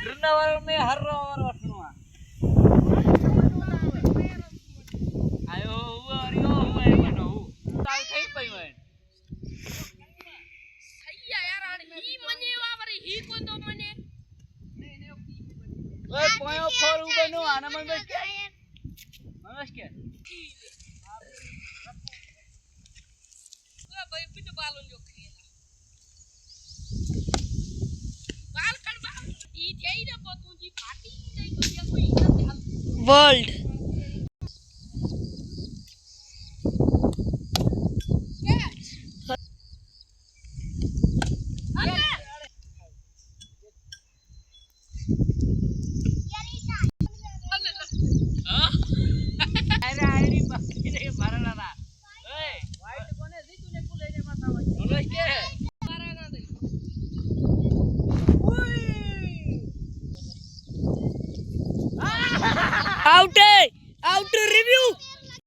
रनावर में हर रवर वठनो आयो अरियो मैं बनो ताल થઈ પઈ સહી યાર આણ હી મને વાવરી હી કો તો મને ઓય પોયો ફોર ઉબનો આના મન બસ કે ઓ ભાઈ પીટ બાલો લ્યો ખેલા બાલ કર બાલ ઈ જઈ રે પોતુજી પાટી જઈ તો કોઈ વર્લ્ડ Out! Out! Review!